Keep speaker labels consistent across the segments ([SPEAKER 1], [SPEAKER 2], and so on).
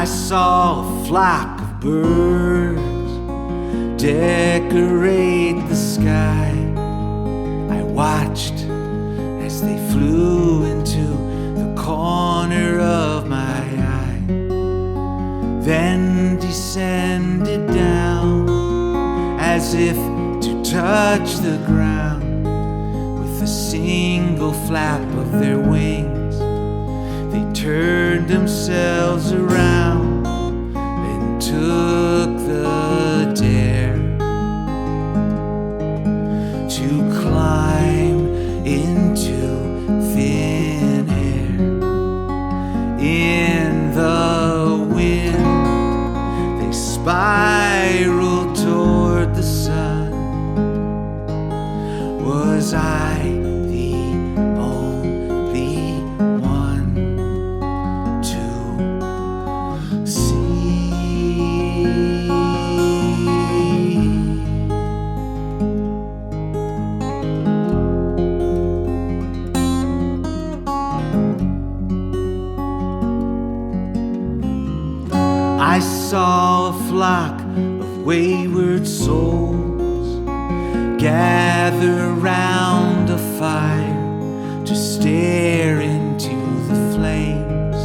[SPEAKER 1] I saw a flock of birds decorate the sky. I watched as they flew into the corner of my eye, then descended down as if to touch the ground. With a single flap of their wings, they turned themselves around and took the dare to climb into thin air. In the wind, they spiraled toward the sun. Was I the only one to see? I saw a flock of wayward souls gather round a fire to stare into the flames,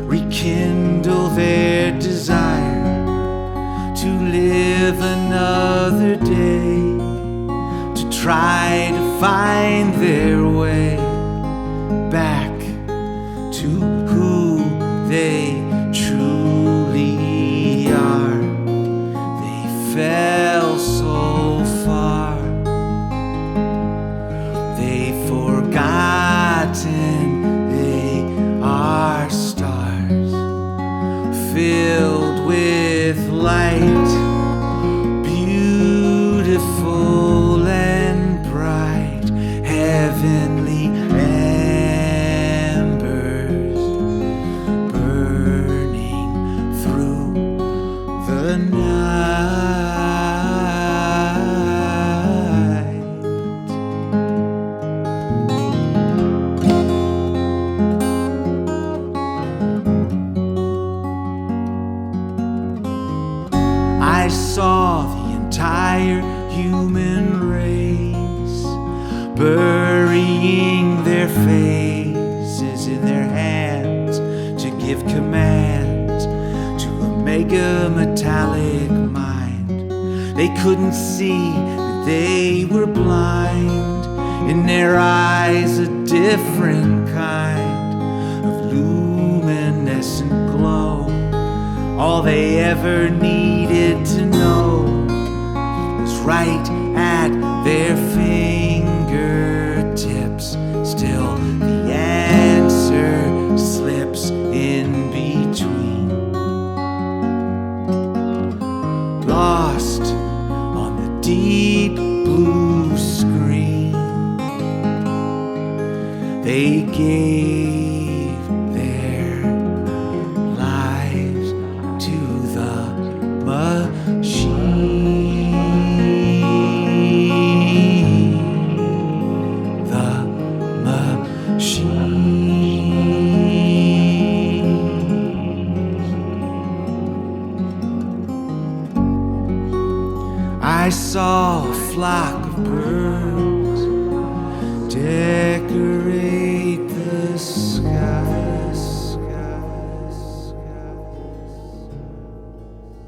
[SPEAKER 1] rekindle their desire to live another day, to try to find their way back to who they truly are. They fell so far, they've forgotten they are stars, filled with light, beautiful and bright, heavenly embers burning through the night. I saw the entire human race burying their faces in their hands to give commands to a mega metallic mind. They couldn't see that they were blind, in their eyes a different kind of luminescent glow. All they ever needed to know was right at their fingertips. Still, the answer slips in between, lost on the deep blue screen. They gave their lives to the machine. The machine. I saw a flock of birds